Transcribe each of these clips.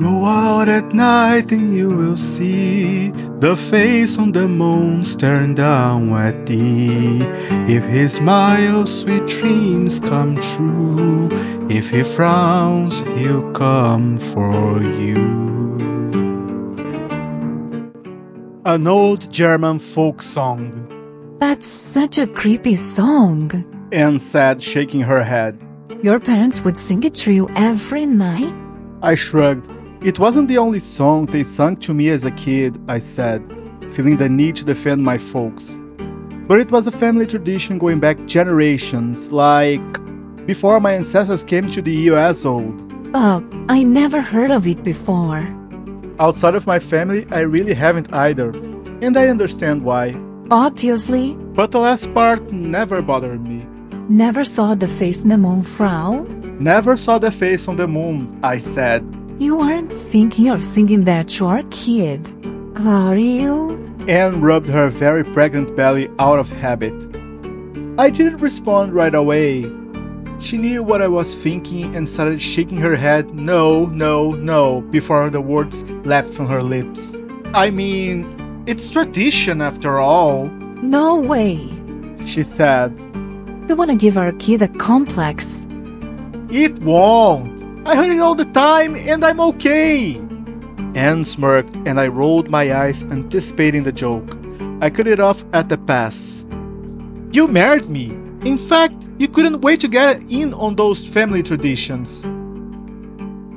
Go out at night and you will see the face on the moon staring down at thee. If he smiles, sweet dreams come true. If he frowns, he'll come for you. An old German folk song. That's such a creepy song. Anne said, shaking her head. Your parents would sing it to you every night? I shrugged. It wasn't the only song they sung to me as a kid, I said, feeling the need to defend my folks. But it was a family tradition going back generations, like before my ancestors came to the US old. I never heard of it before. Outside of my family, I really haven't either, and I understand why. Obviously. But the last part never bothered me. Never saw the face in the moon, Frau? Never saw the face on the moon, I said. You aren't thinking of singing that to our kid, are you? Anne rubbed her very pregnant belly out of habit. I didn't respond right away. She knew what I was thinking and started shaking her head no, no, no before the words left from her lips. I mean, it's tradition after all. No way, she said. We want to give our kid a complex. It won't. I heard it all the time and I'm okay. Anne smirked and I rolled my eyes anticipating the joke. I cut it off at the pass. You married me. In fact, you couldn't wait to get in on those family traditions.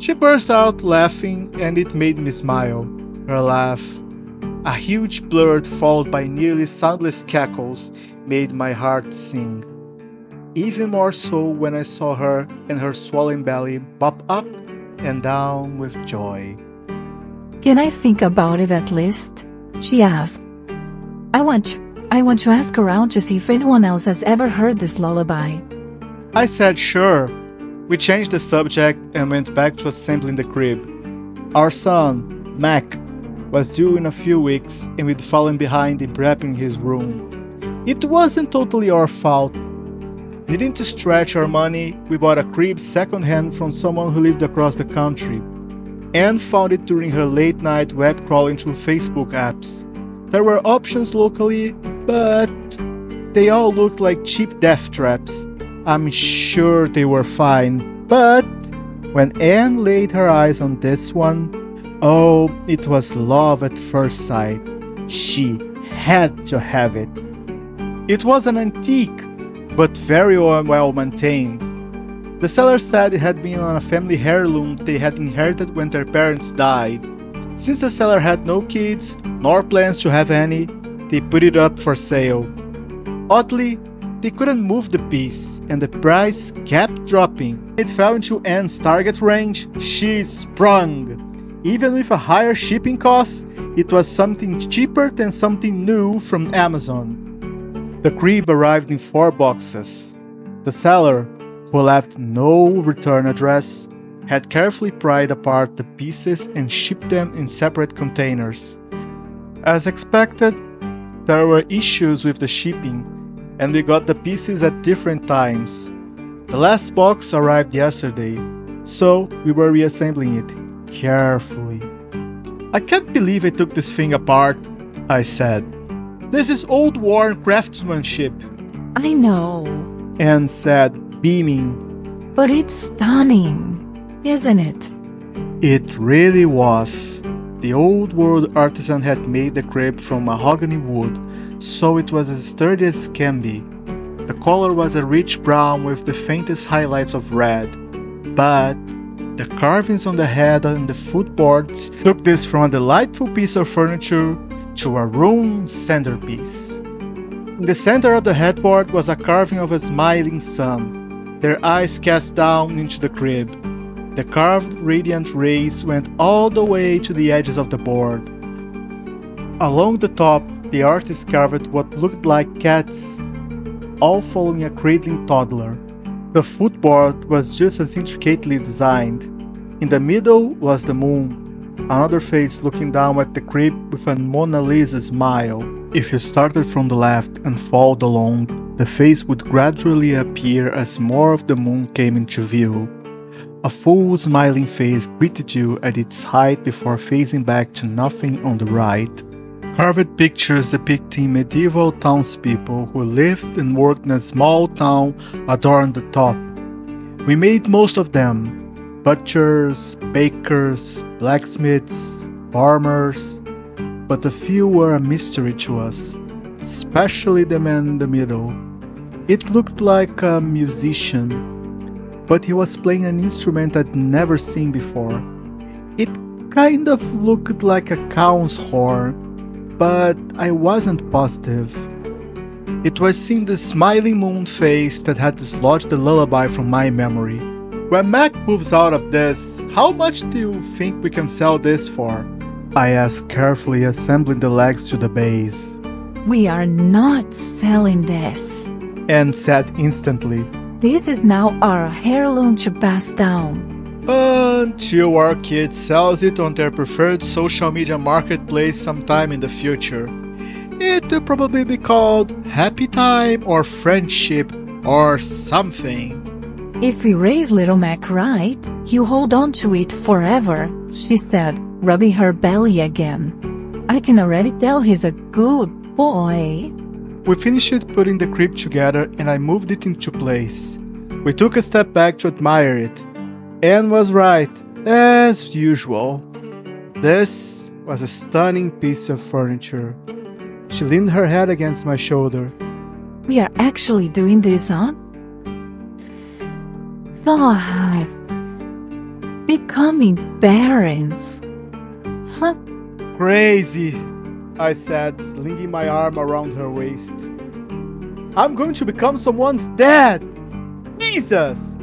She burst out laughing and it made me smile. Her laugh, a huge blurt followed by nearly soundless cackles, made my heart sing. Even more so when I saw her and her swollen belly pop up and down with joy. Can I think about it at least? She asked. I want to ask around to see if anyone else has ever heard this lullaby. I said sure. We changed the subject and went back to assembling the crib. Our son, Mac, was due in a few weeks and we'd fallen behind in prepping his room. It wasn't totally our fault. Needing to stretch our money, we bought a crib secondhand from someone who lived across the country. Anne found it during her late-night web crawling through Facebook apps. There were options locally, but they all looked like cheap death traps. I'm sure they were fine, but when Anne laid her eyes on this one, oh, it was love at first sight. She had to have it. It was an antique, but very well maintained. The seller said it had been on a family heirloom they had inherited when their parents died. Since the seller had no kids, nor plans to have any, they put it up for sale. Oddly, they couldn't move the piece, and the price kept dropping. It fell into Anne's target range. She sprung. Even with a higher shipping cost, it was something cheaper than something new from Amazon. The crib arrived in 4 boxes. The seller, who left no return address, had carefully pried apart the pieces and shipped them in separate containers. As expected, there were issues with the shipping, and we got the pieces at different times. The last box arrived yesterday, so we were reassembling it carefully. I can't believe I took this thing apart, I said. This is old worn craftsmanship. I know, Anne said, beaming. But it's stunning, isn't it? It really was. The old world artisan had made the crib from mahogany wood, so it was as sturdy as can be. The color was a rich brown with the faintest highlights of red. But the carvings on the head and the footboards took this from a delightful piece of furniture to a room centerpiece. In the center of the headboard was a carving of a smiling sun, their eyes cast down into the crib. The carved radiant rays went all the way to the edges of the board. Along the top, the artist carved what looked like cats, all following a cradling toddler. The footboard was just as intricately designed. In the middle was the moon, another face looking down at the crib with a Mona Lisa smile. If you started from the left and followed along, the face would gradually appear as more of the moon came into view. A full smiling face greeted you at its height before phasing back to nothing on the right. Carved pictures depicting medieval townspeople who lived and worked in a small town adorned the top. We made most of them: butchers, bakers, blacksmiths, farmers, but a few were a mystery to us, especially the man in the middle. It looked like a musician, but he was playing an instrument I'd never seen before. It kind of looked like a cow's horn, but I wasn't positive. It was seeing the smiling moon face that had dislodged the lullaby from my memory. When Mac moves out of this, how much do you think we can sell this for? I asked, carefully assembling the legs to the base. We are not selling this. Anne said instantly. This is now our heirloom to pass down. Until our kid sells it on their preferred social media marketplace sometime in the future. It will probably be called Happy Time or Friendship or something. If we raise little Mac right, he'll hold on to it forever, she said, rubbing her belly again. I can already tell he's a good boy. We finished putting the crib together and I moved it into place. We took a step back to admire it. Anne was right, as usual. This was a stunning piece of furniture. She leaned her head against my shoulder. We are actually doing this, huh? God. Becoming parents. Huh? Crazy, I said, slinging my arm around her waist. I'm going to become someone's dad! Jesus!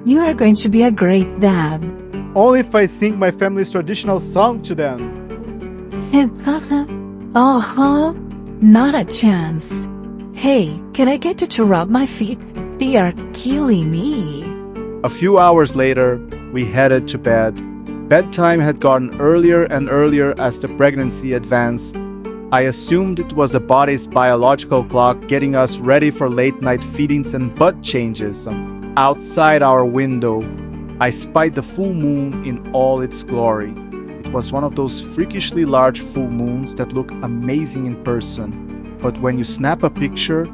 You are going to be a great dad. Only if I sing my family's traditional song to them. Uh-huh. Not a chance. Hey, can I get you to rub my feet? They are killing me. A few hours later, we headed to bed. Bedtime had gotten earlier and earlier as the pregnancy advanced. I assumed it was the body's biological clock getting us ready for late-night feedings and butt changes. Outside our window, I spied the full moon in all its glory. It was one of those freakishly large full moons that look amazing in person, but when you snap a picture,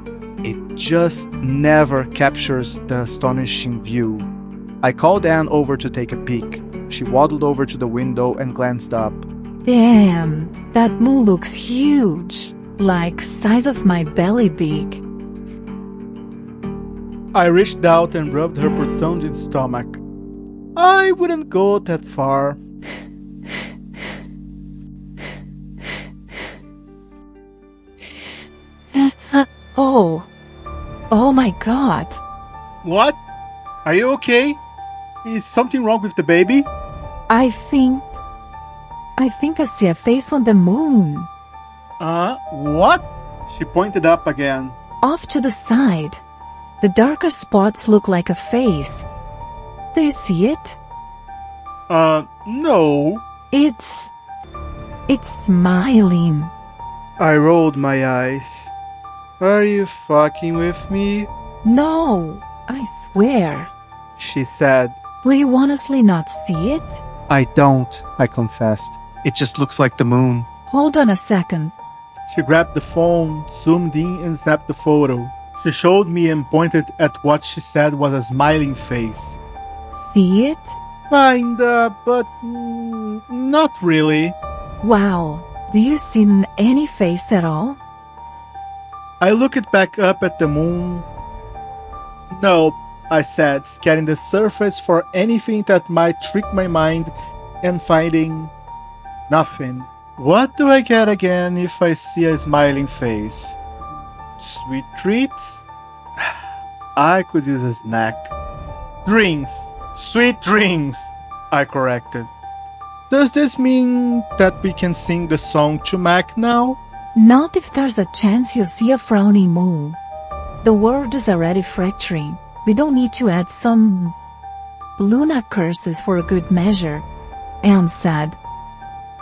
it just never captures the astonishing view. I called Anne over to take a peek. She waddled over to the window and glanced up. Damn, that moon looks huge, like size of my belly big. I reached out and rubbed her protonged stomach. I wouldn't go that far. Oh my God. What? Are you okay? Is something wrong with the baby? I think I see a face on the moon. What? She pointed up again. Off to the side. The darker spots look like a face. Do you see it? No. It's smiling. I rolled my eyes. Are you fucking with me? No, I swear. She said. Will you honestly not see it? I don't, I confessed. It just looks like the moon. Hold on a second. She grabbed the phone, zoomed in and snapped the photo. She showed me and pointed at what she said was a smiling face. See it? Kinda, but not really. Wow, do you see any face at all? I looked back up at the moon. No, I said, scanning the surface for anything that might trick my mind and finding nothing. What do I get again if I see a smiling face? Sweet treats? I could use a snack. Drinks! Sweet drinks! I corrected. Does this mean that we can sing the song to Mac now? Not if there's a chance you'll see a frowning moon. The world is already fracturing. We don't need to add some Luna curses for a good measure. Anne said.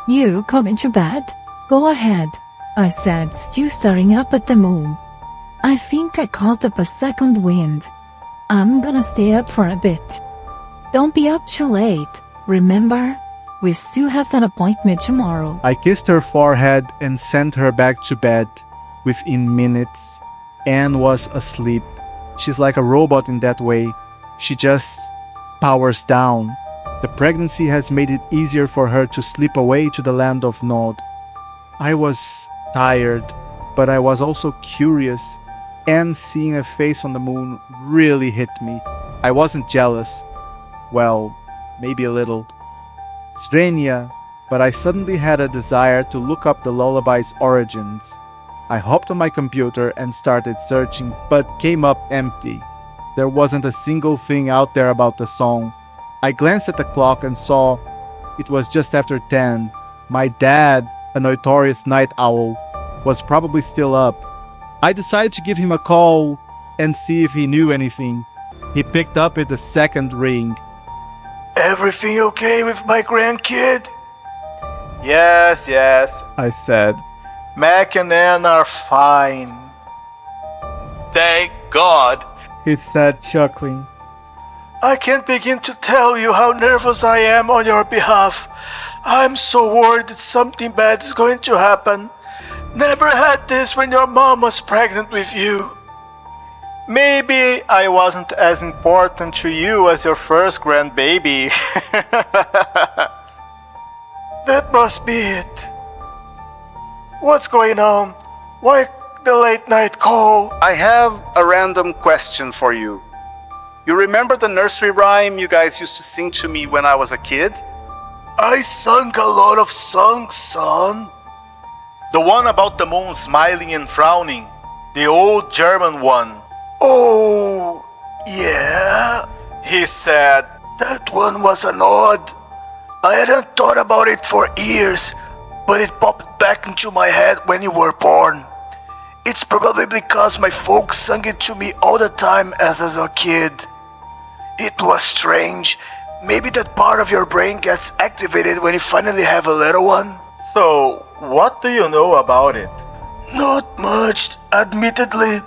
You coming to bed? Go ahead, I said, still staring up at the moon. I think I caught up a second wind. I'm gonna stay up for a bit. Don't be up too late, remember? We still have an appointment tomorrow. I kissed her forehead and sent her back to bed. Within minutes, Anne was asleep. She's like a robot in that way. She just powers down. The pregnancy has made it easier for her to slip away to the land of Nod. I was tired, but I was also curious, and seeing a face on the moon really hit me. I wasn't jealous. Well, maybe a little. Strange, but I suddenly had a desire to look up the lullaby's origins. I hopped on my computer and started searching, but came up empty. There wasn't a single thing out there about the song. I glanced at the clock and saw it was just after 10. My dad, a notorious night owl, was probably still up. I decided to give him a call and see if he knew anything. He picked up at the second ring. Everything okay with my grandkid? Yes, I said. Mac and Ann are fine. Thank God. He said, chuckling. I can't begin to tell you how nervous I am on your behalf. I'm so worried that something bad is going to happen. Never had this when your mom was pregnant with you. Maybe I wasn't as important to you as your first grandbaby. That must be it. What's going on? Why the late night call? I have a random question for you. You remember the nursery rhyme you guys used to sing to me when I was a kid? I sung a lot of songs, son. The one about the moon smiling and frowning. The old German one. Oh, yeah? He said, that one was an odd. I hadn't thought about it for years, but it popped back into my head when you were born. It's probably because my folks sang it to me all the time as a kid. It was strange. Maybe that part of your brain gets activated when you finally have a little one. So, what do you know about it? Not much, admittedly.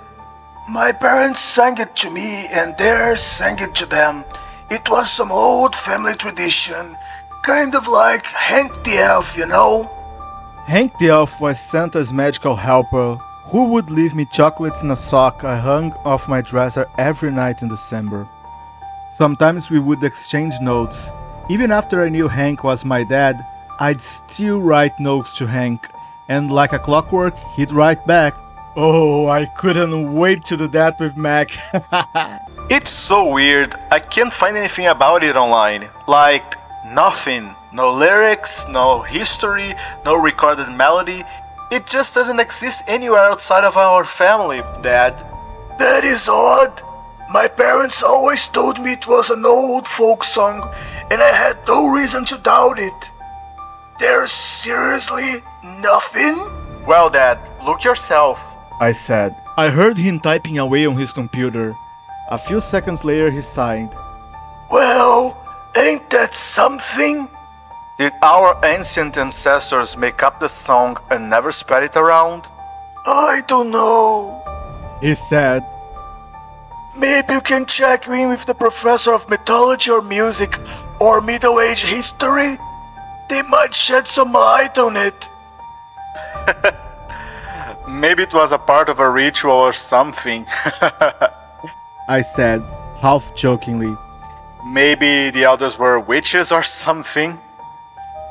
My parents sang it to me and theirs sang it to them. It was some old family tradition, kind of like Hank the Elf, you know? Hank the Elf was Santa's magical helper who would leave me chocolates in a sock I hung off my dresser every night in December. Sometimes we would exchange notes. Even after I knew Hank was my dad, I'd still write notes to Hank, and like a clockwork, he'd write back. Oh, I couldn't wait to do that with Mac. It's so weird. I can't find anything about it online. Like, nothing. No lyrics, no history, no recorded melody. It just doesn't exist anywhere outside of our family, Dad. That is odd. My parents always told me it was an old folk song, and I had no reason to doubt it. There's seriously nothing? Well, Dad, look yourself. I said. I heard him typing away on his computer. A few seconds later he sighed. Well, ain't that something? Did our ancient ancestors make up the song and never spread it around? I don't know. He said. Maybe you can check in with the professor of mythology or music or Middle Age history? They might shed some light on it. Maybe it was a part of a ritual or something. I said, half jokingly. Maybe the elders were witches or something.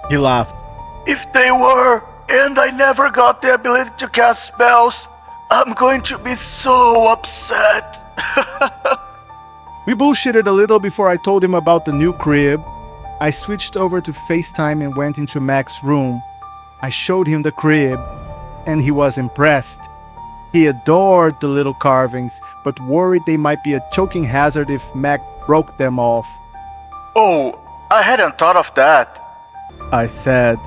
He laughed. If they were, and I never got the ability to cast spells, I'm going to be so upset. We bullshitted a little before I told him about the new crib. I switched over to FaceTime and went into Mac's room. I showed him the crib, and he was impressed. He adored the little carvings, but worried they might be a choking hazard if Mac broke them off. Oh, I hadn't thought of that. I said.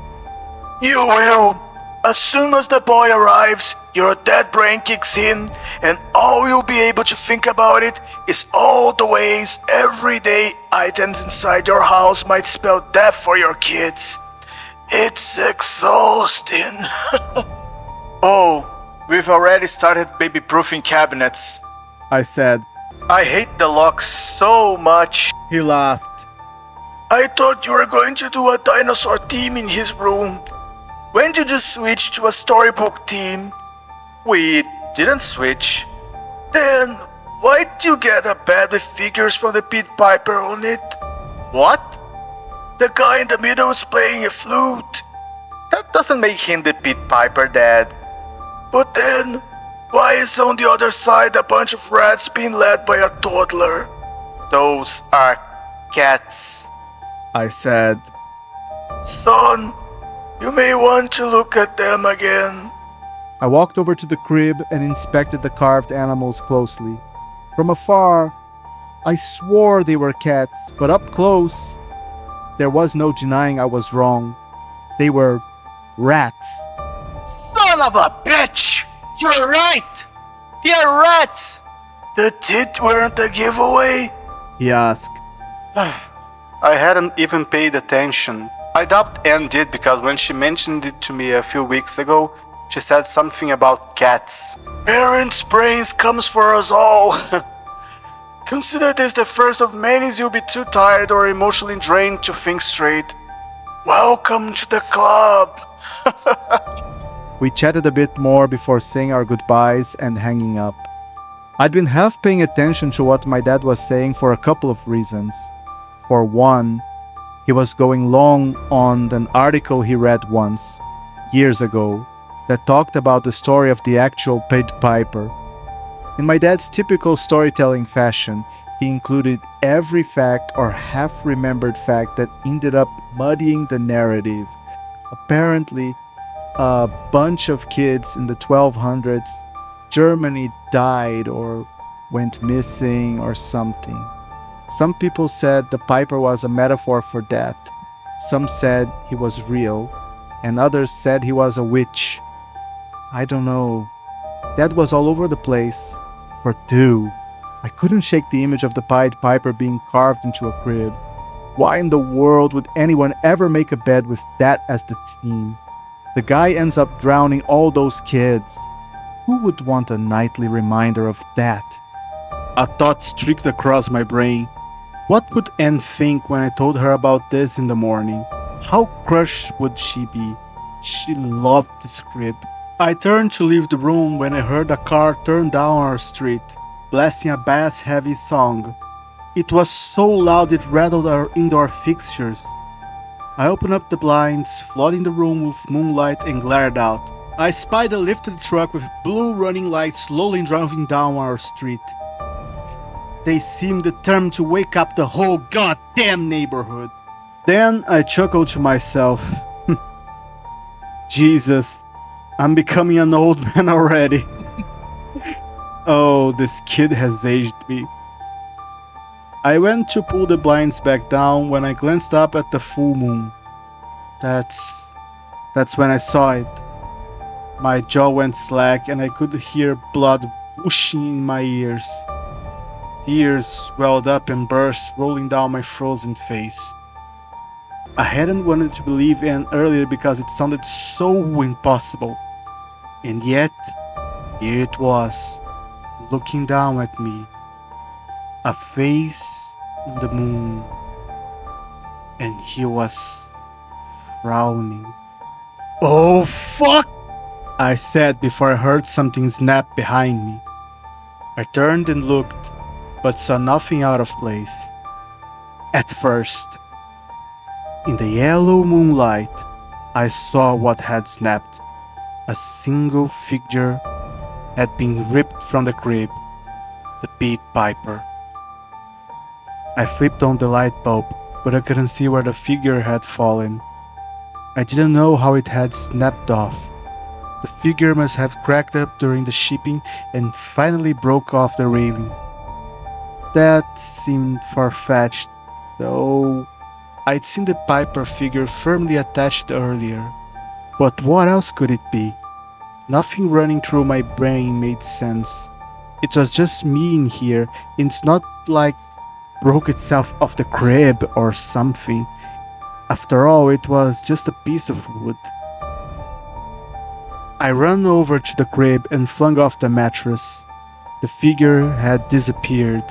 You will. As soon as the boy arrives, your dead brain kicks in, and all you'll be able to think about it is all the ways everyday items inside your house might spell death for your kids. It's exhausting. Oh, we've already started baby-proofing cabinets. I said. I hate the lock so much. He laughed. I thought you were going to do a dinosaur theme in his room. When did you switch to a storybook theme? We didn't switch. Then, why did you get a bed with figures from the Pit Piper on it? What? The guy in the middle is playing a flute. That doesn't make him the Pit Piper, Dad. But then, why is on the other side a bunch of rats being led by a toddler? Those are cats, I said. Son, you may want to look at them again. I walked over to the crib and inspected the carved animals closely. From afar, I swore they were cats, but up close, there was no denying I was wrong. They were rats. Son of a bitch! You're right! They're rats! The tit weren't a giveaway? He asked. I hadn't even paid attention. I doubt Anne did because when she mentioned it to me a few weeks ago, she said something about cats. Parents' brains comes for us all. Consider this the first of many you'll be too tired or emotionally drained to think straight. Welcome to the club. We chatted a bit more before saying our goodbyes and hanging up. I'd been half paying attention to what my dad was saying for a couple of reasons. For one, he was going long on an article he read once, years ago, that talked about the story of the actual Pied Piper. In my dad's typical storytelling fashion, he included every fact or half-remembered fact that ended up muddying the narrative. Apparently, a bunch of kids in the 1200s, Germany died or went missing or something. Some people said the Piper was a metaphor for death. Some said he was real, and others said he was a witch. I don't know. That was all over the place. For two, I couldn't shake the image of the Pied Piper being carved into a crib. Why in the world would anyone ever make a bed with that as the theme? The guy ends up drowning all those kids. Who would want a nightly reminder of that? A thought streaked across my brain. What would Anne think when I told her about this in the morning? How crushed would she be? She loved this crib. I turned to leave the room when I heard a car turn down our street, blasting a bass-heavy song. It was so loud it rattled our indoor fixtures. I opened up the blinds, flooding the room with moonlight, and glared out. I spied a lifted truck with blue running lights slowly driving down our street. They seemed determined to wake up the whole goddamn neighborhood. Then I chuckled to myself. Jesus, I'm becoming an old man already. Oh, this kid has aged me. I went to pull the blinds back down when I glanced up at the full moon. That's when I saw it. My jaw went slack and I could hear blood whooshing in my ears. Tears welled up and burst, rolling down my frozen face. I hadn't wanted to believe Anne earlier because it sounded so impossible. And yet, here it was, looking down at me. A face in the moon. And he was frowning. Oh fuck! I said before I heard something snap behind me. I turned and looked, but saw nothing out of place. At first. In the yellow moonlight, I saw what had snapped. A single figure had been ripped from the crib, the Pied Piper. I flipped on the light bulb, but I couldn't see where the figure had fallen. I didn't know how it had snapped off. The figure must have cracked up during the shipping and finally broke off the railing. That seemed far-fetched, though I'd seen the Piper figure firmly attached earlier. But what else could it be? Nothing running through my brain made sense. It was just me in here, and it's not like it broke itself off the crib or something. After all, it was just a piece of wood. I ran over to the crib and flung off the mattress. The figure had disappeared.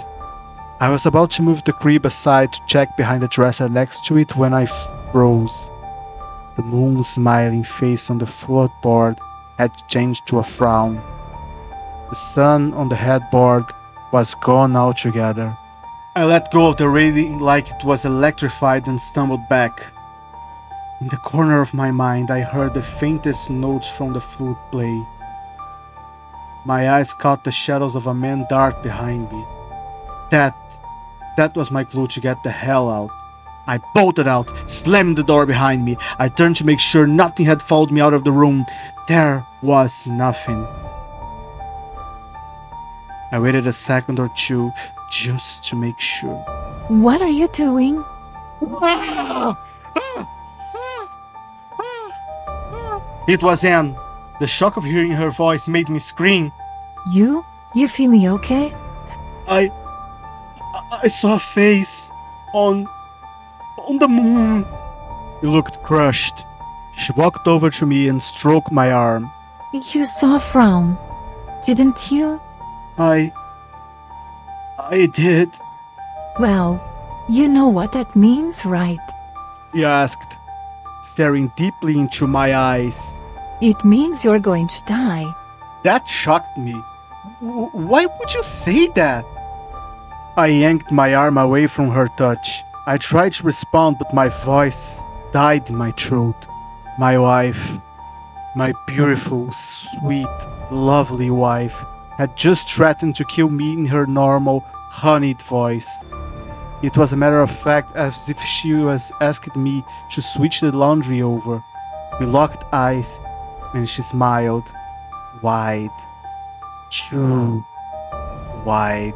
I was about to move the crib aside to check behind the dresser next to it when I froze. The moon's smiling face on the floorboard had changed to a frown. The sun on the headboard was gone altogether. I let go of the railing like it was electrified and stumbled back. In the corner of my mind, I heard the faintest notes from the flute play. My eyes caught the shadows of a man dart behind me. That was my clue to get the hell out. I bolted out, slamming the door behind me. I turned to make sure nothing had followed me out of the room. There was nothing. I waited a second or two just to make sure. What are you doing? It was Anne. The shock of hearing her voice made me scream. You feeling okay? I saw a face on the moon. He looked crushed. She walked over to me and stroked my arm. You saw a frown, didn't you? I did. Well, you know what that means, right? He asked, staring deeply into my eyes. It means you're going to die. That shocked me. Why would you say that? I yanked my arm away from her touch. I tried to respond, but my voice died in my throat. My wife, my beautiful, sweet, lovely wife, had just threatened to kill me in her normal, honeyed voice. It was a matter of fact, as if she was asking me to switch the laundry over. We locked eyes, and she smiled. Wide. Too wide.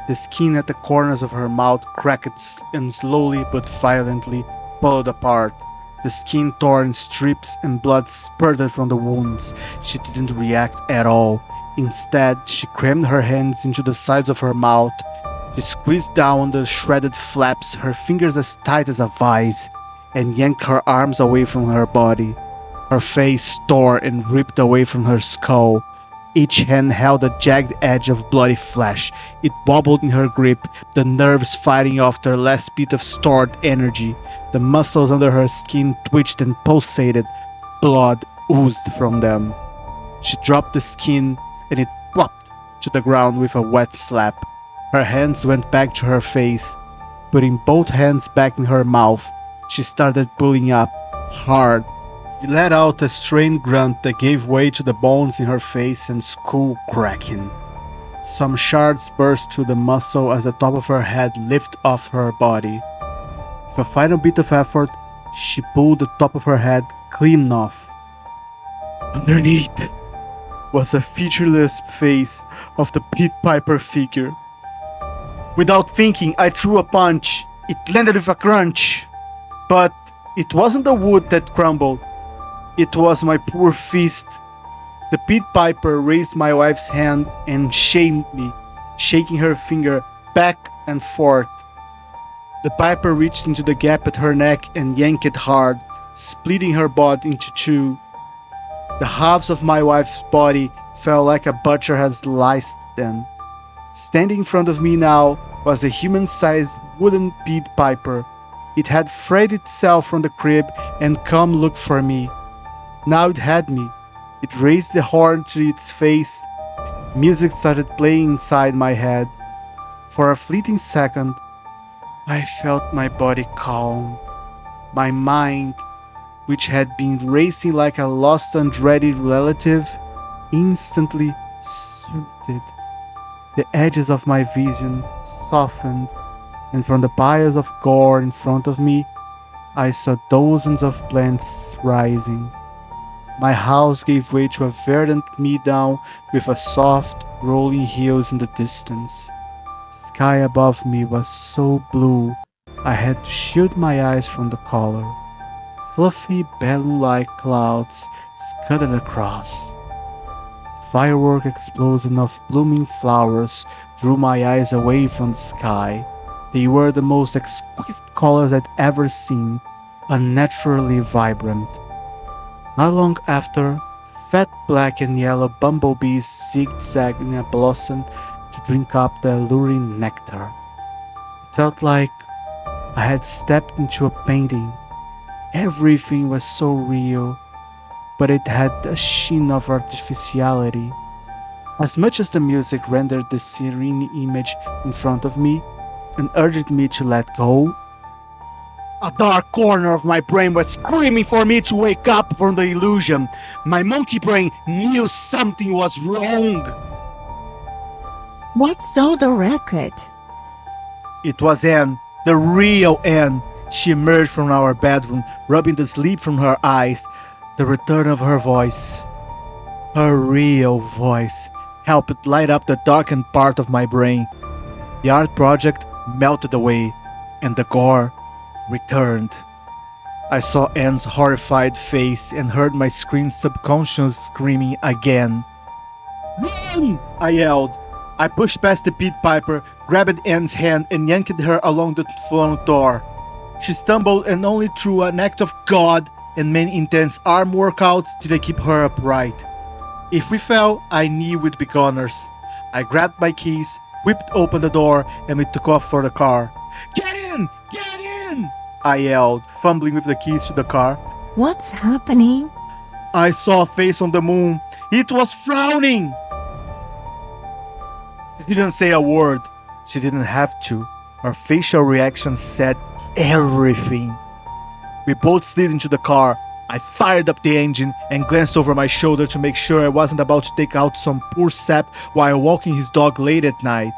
The skin at the corners of her mouth cracked and slowly but violently pulled apart. The skin tore in strips and blood spurted from the wounds. She didn't react at all. Instead, she crammed her hands into the sides of her mouth. She squeezed down on the shredded flaps, her fingers as tight as a vise, and yanked her arms away from her body. Her face tore and ripped away from her skull. Each hand held a jagged edge of bloody flesh. It wobbled in her grip, the nerves fighting off their last bit of stored energy. The muscles under her skin twitched and pulsated. Blood oozed from them. She dropped the skin, and it plopped to the ground with a wet slap. Her hands went back to her face. Putting both hands back in her mouth, she started pulling up, hard. She let out a strained grunt that gave way to the bones in her face and skull cracking. Some shards burst through the muscle as the top of her head lifted off her body. With a final bit of effort, she pulled the top of her head clean off. Underneath was a featureless face of the Pit Piper figure. Without thinking, I threw a punch. It landed with a crunch. But it wasn't the wood that crumbled. It was my poor fist. The Pit Piper raised my wife's hand and shamed me, shaking her finger back and forth. The Piper reached into the gap at her neck and yanked it hard, splitting her body into two. The halves of my wife's body fell like a butcher had sliced them. Standing in front of me now was a human-sized wooden Pit Piper. It had freed itself from the crib and come look for me. Now it had me. It raised the horn to its face. Music started playing inside my head. For a fleeting second, I felt my body calm. My mind, which had been racing like a lost and dreaded relative, instantly soothed. The edges of my vision softened, and from the piles of gore in front of me, I saw dozens of plants rising. My house gave way to a verdant meadow with a soft, rolling hills in the distance. The sky above me was so blue, I had to shield my eyes from the color. Fluffy, balloon-like clouds scudded across. The firework explosion of blooming flowers drew my eyes away from the sky. They were the most exquisite colors I'd ever seen, unnaturally vibrant. Not long after, Fat black and yellow bumblebees zigzagged in a blossom to drink up the alluring nectar. It felt like I had stepped into a painting. Everything was so real, but it had a sheen of artificiality. As much as the music rendered the serene image in front of me and urged me to let go, a dark corner of my brain was screaming for me to wake up from the illusion. My monkey brain knew something was wrong. What's all the racket? It was Anne, the real Anne. She emerged from our bedroom, rubbing the sleep from her eyes. The return of her voice, her real voice, helped light up the darkened part of my brain. The art project melted away, and the gore returned. I saw Anne's horrified face and heard my screen's subconscious screaming again. "Run!" I yelled. I pushed past the Pit Piper, grabbed Anne's hand, and yanked her along the front door. She stumbled, and only through an act of God and many intense arm workouts did I keep her upright. If we fell, I knew we'd be goners. I grabbed my keys, whipped open the door, and we took off for the car. "Get in! Get in!" I yelled, fumbling with the keys to the car. What's happening? I saw a face on the moon. It was frowning. She didn't say a word. She didn't have to. Her facial reaction said everything. We both slid into the car. I fired up the engine and glanced over my shoulder to make sure I wasn't about to take out some poor sap while walking his dog late at night.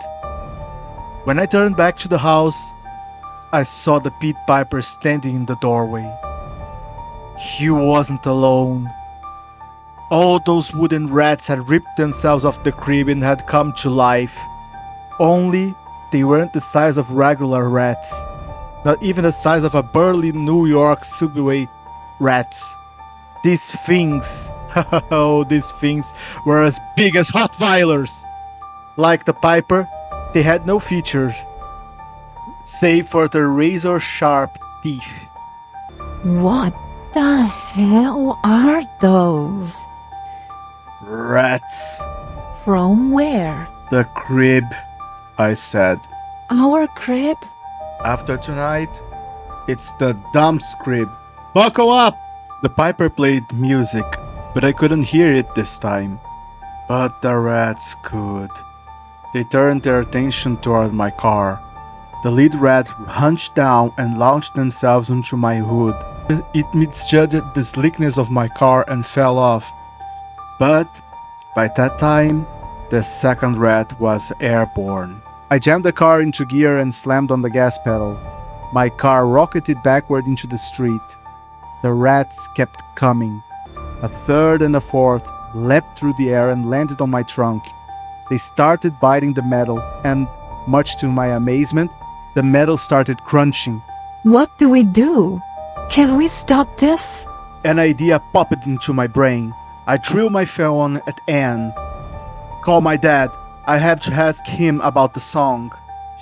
When I turned back to the house, I saw the Pit Piper standing in the doorway. He wasn't alone. All those wooden rats had ripped themselves off the crib and had come to life. Only they weren't the size of regular rats. Not even the size of a burly New York subway rats. These things, oh, these things were as big as Rottweilers. Like the Piper, they had no features, save for their razor-sharp teeth. What the hell are those? Rats. From where? The crib, I said. Our crib? After tonight, it's the dump's crib. Buckle up! The Piper played music, but I couldn't hear it this time. But the rats could. They turned their attention toward my car. The lead rat hunched down and launched themselves onto my hood. It misjudged the slickness of my car and fell off. But by that time, the second rat was airborne. I jammed the car into gear and slammed on the gas pedal. My car rocketed backward into the street. The rats kept coming. A third and a fourth leapt through the air and landed on my trunk. They started biting the metal, and, much to my amazement, the metal started crunching. What do we do? Can we stop this? An idea popped into my brain. I drew my phone at Anne. "Call my dad. I have to ask him about the song."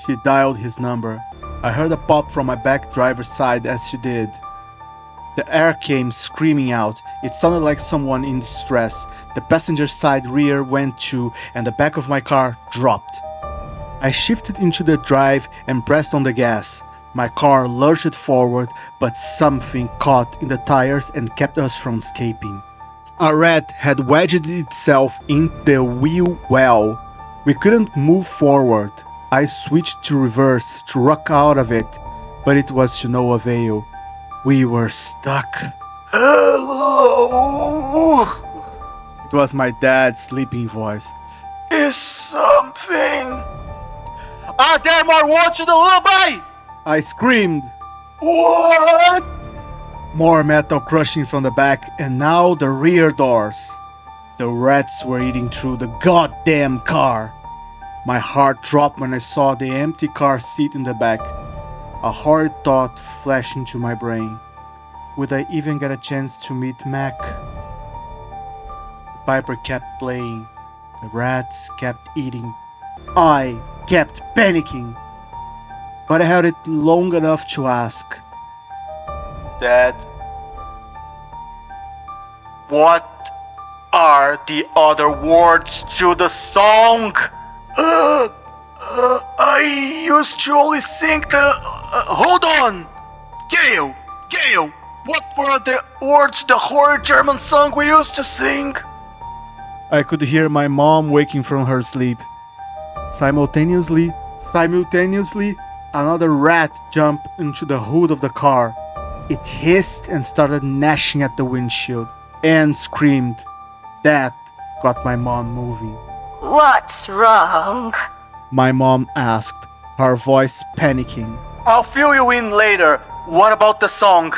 She dialed his number. I heard a pop from my back driver's side as she did. The air came screaming out. It sounded like someone in distress. The passenger side rear went too, and the back of my car dropped. I shifted into the drive and pressed on the gas. My car lurched forward, but something caught in the tires and kept us from escaping. A rat had wedged itself in the wheel well. We couldn't move forward. I switched to reverse to rock out of it, but it was to no avail. We were stuck. "Hello?" It was my dad's sleeping voice. "Is something... Are there more words in the lullaby?" I screamed. "What?" More metal crushing from the back, and now the rear doors. The rats were eating through the goddamn car. My heart dropped when I saw the empty car seat in the back. A horrid thought flashed into my brain. Would I even get a chance to meet Mac? The Piper kept playing. The rats kept eating. I kept panicking. But I held it long enough to ask, "Dad, what are the other words to the song? I used to only sing the... hold on! Gail, what were the words to the horror German song we used to sing? I could hear my mom waking from her sleep. Simultaneously, another rat jumped into the hood of the car. It hissed and started gnashing at the windshield and screamed. That got my mom moving. What's wrong? My mom asked, her voice panicking. I'll fill you in later. What about the song?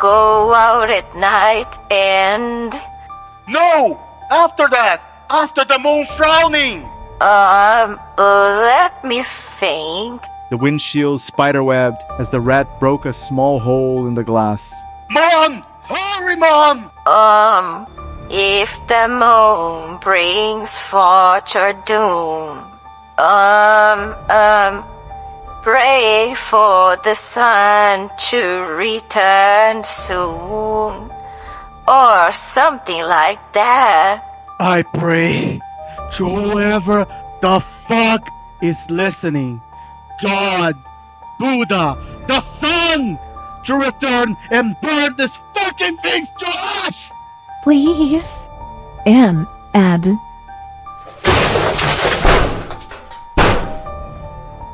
Go out at night and... No! After that! After the moon frowning! Let me think. The windshield spiderwebbed as the rat broke a small hole in the glass. Mom! Hurry, Mom! If the moon brings forth your doom, pray for the sun to return soon, or something like that. I pray to whoever the fuck is listening, God, Buddha, the sun, to return and burn this fucking thing to ash! Please. And add.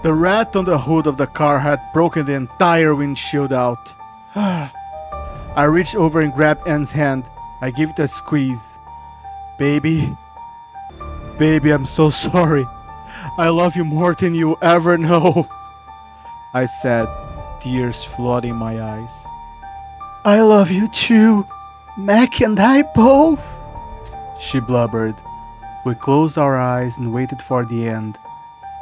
The rat on the hood of the car had broken the entire windshield out. I reached over and grabbed Anne's hand. I gave it a squeeze. Baby, I'm so sorry. I love you more than you ever know, I said, tears flooding my eyes. I love you too, Mac and I both, she blubbered. We closed our eyes and waited for the end.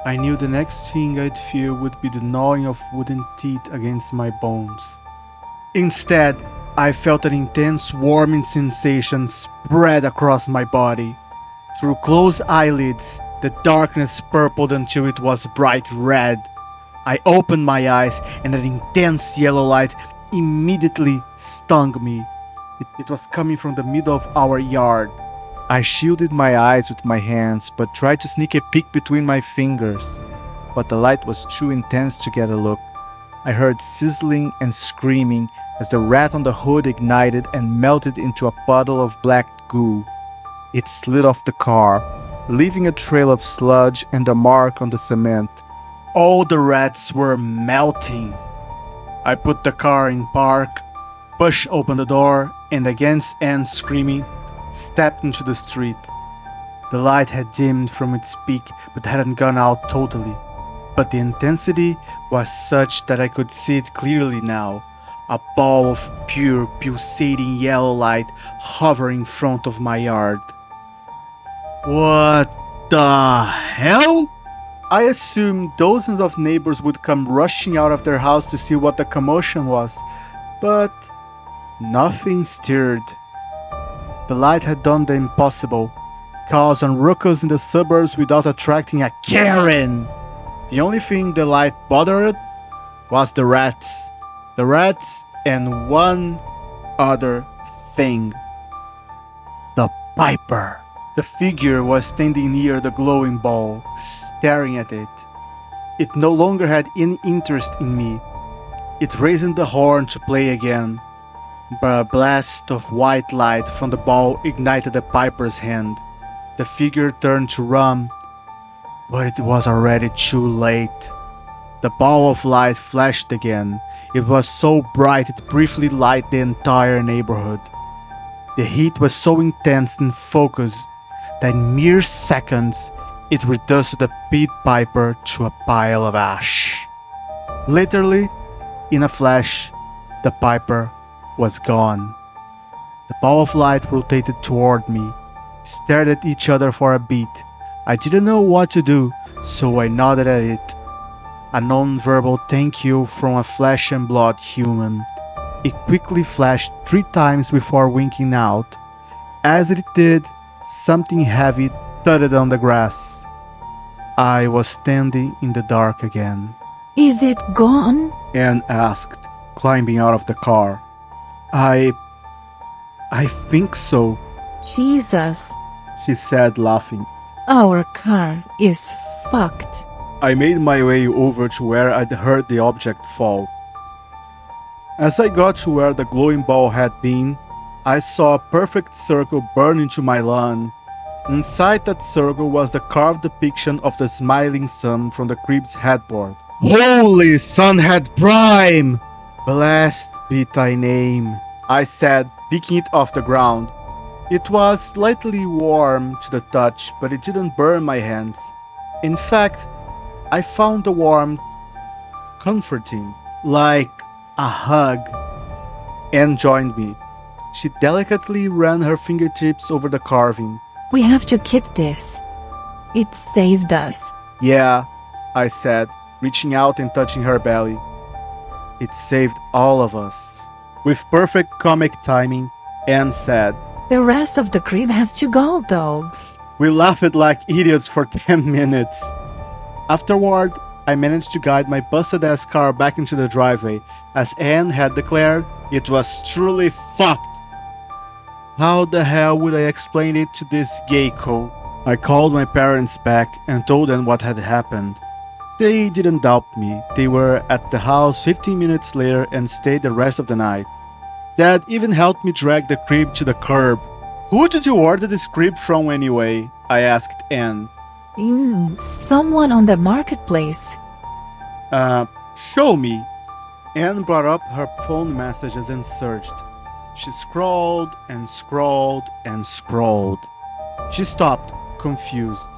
I knew the next thing I'd feel would be the gnawing of wooden teeth against my bones. Instead, I felt an intense warming sensation spread across my body. Through closed eyelids, the darkness purpled until it was bright red. I opened my eyes and an intense yellow light immediately stung me. It was coming from the middle of our yard. I shielded my eyes with my hands but tried to sneak a peek between my fingers. But the light was too intense to get a look. I heard sizzling and screaming as the rat on the hood ignited and melted into a puddle of black goo. It slid off the car, leaving a trail of sludge and a mark on the cement. All the rats were melting. I put the car in park, pushed open the door, and against Anne screaming, stepped into the street. The light had dimmed from its peak but hadn't gone out totally. But the intensity was such that I could see it clearly now. A ball of pure, pulsating yellow light hovering in front of my yard. What the hell? I assumed dozens of neighbors would come rushing out of their house to see what the commotion was, but nothing stirred. The light had done the impossible, causing ruckus in the suburbs without attracting a Karen. The only thing the light bothered was the rats. The rats and one other thing. The Piper. The figure was standing near the glowing ball, staring at it. It no longer had any interest in me. It raised the horn to play again, but a blast of white light from the ball ignited the Piper's hand. The figure turned to run, but it was already too late. The ball of light flashed again. It was so bright it briefly lighted the entire neighborhood. The heat was so intense and focused that in mere seconds it reduced the Pied Piper to a pile of ash. Literally, in a flash, the Piper was gone. The ball of light rotated toward me, stared at each other for a beat. I didn't know what to do, so I nodded at it. A non-verbal thank you from a flesh and blood human. It quickly flashed 3 times before winking out. As it did, something heavy thudded on the grass. I was standing in the dark again. Is it gone? Anne asked, climbing out of the car. I think so, Jesus, she said, laughing. our car is fucked. I made my way over to where I'd heard the object fall. As I got to where the glowing ball had been, I saw a perfect circle burn into my lawn. Inside that circle was the carved depiction of the smiling sun from the crib's headboard. Holy Sunhead Prime! Blessed be thy name, I said, picking it off the ground. It was slightly warm to the touch, but it didn't burn my hands. In fact, I found the warmth comforting, like a hug. Anne joined me. She delicately ran her fingertips over the carving. We have to keep this. It saved us. Yeah, I said, reaching out and touching her belly. It saved all of us. With perfect comic timing, Anne said, The rest of the crib has to go, though. We laughed like idiots for 10 minutes. Afterward, I managed to guide my busted-ass car back into the driveway. As Anne had declared, it was truly fucked. How the hell would I explain it to this gecko? I called my parents back and told them what had happened. They didn't doubt me. They were at the house 15 minutes later and stayed the rest of the night. Dad even helped me drag the crib to the curb. Who did you order this crib from anyway? I asked Anne. Someone on the marketplace. Show me. Anne brought up her phone messages and searched. She scrolled and scrolled and scrolled. She stopped, confused.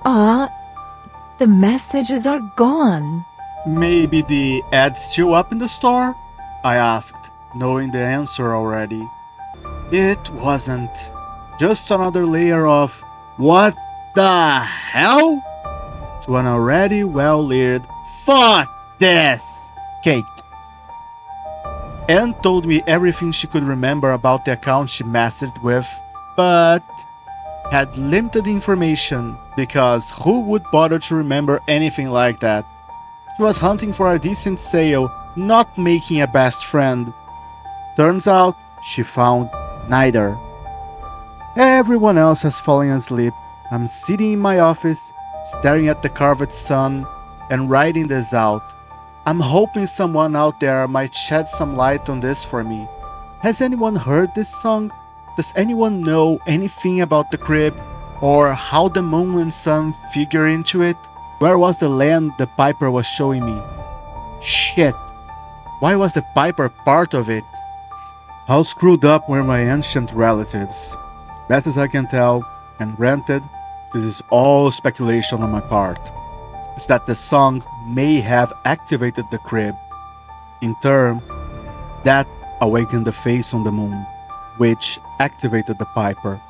The messages are gone. Maybe the ad's still up in the store? I asked, knowing the answer already. It wasn't. Just another layer of what the hell? To an already well-layered fuck this cake. Anne told me everything she could remember about the account she messaged with, but had limited information because who would bother to remember anything like that? She was hunting for a decent sale, not making a best friend. Turns out she found neither. Everyone else has fallen asleep. I'm sitting in my office, staring at the carved sun and writing this out. I'm hoping someone out there might shed some light on this for me. Has anyone heard this song? Does anyone know anything about the crib? Or how the moon and sun figure into it? Where was the land the Piper was showing me? Shit! Why was the Piper part of it? How screwed up were my ancient relatives? Best as I can tell, and granted, this is all speculation on my part, is that the song may have activated the crib. In turn, that awakened the face on the moon, which activated the Piper.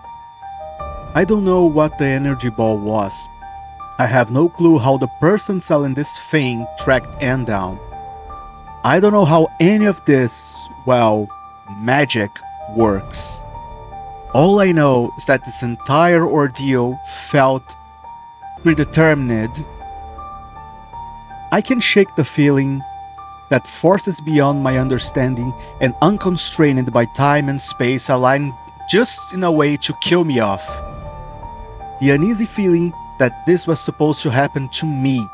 I don't know what the energy ball was. I have no clue how the person selling this thing tracked Anne down. I don't know how any of this, well, magic works. All I know is that this entire ordeal felt predetermined. I can shake the feeling that forces beyond my understanding and unconstrained by time and space align just in a way to kill me off. The uneasy feeling that this was supposed to happen to me,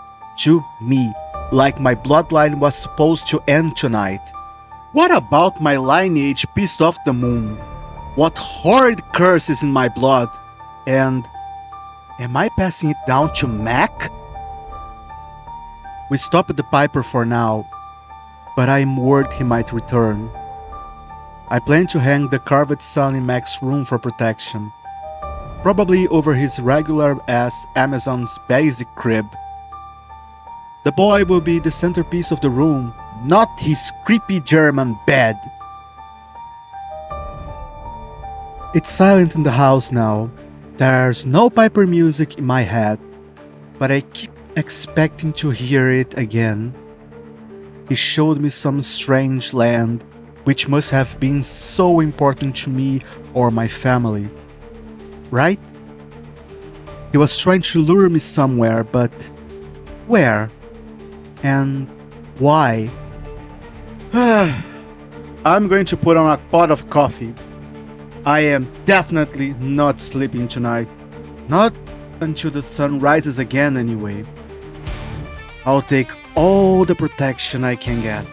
like my bloodline was supposed to end tonight. What about my lineage pissed off the moon? What horrid curse is in my blood? And am I passing it down to Mac? We stop at the Piper for now, but I am worried he might return. I plan to hang the carved sun in Mac's room for protection, probably over his regular-ass Amazon's basic crib. The boy will be the centerpiece of the room, not his creepy German bed. It's silent in the house now. There's no Piper music in my head, but I keep expecting to hear it again. He showed me some strange land, which must have been so important to me or my family. Right? He was trying to lure me somewhere, but where? And why? I'm going to put on a pot of coffee. I am definitely not sleeping tonight. Not until the sun rises again, anyway. I'll take all the protection I can get.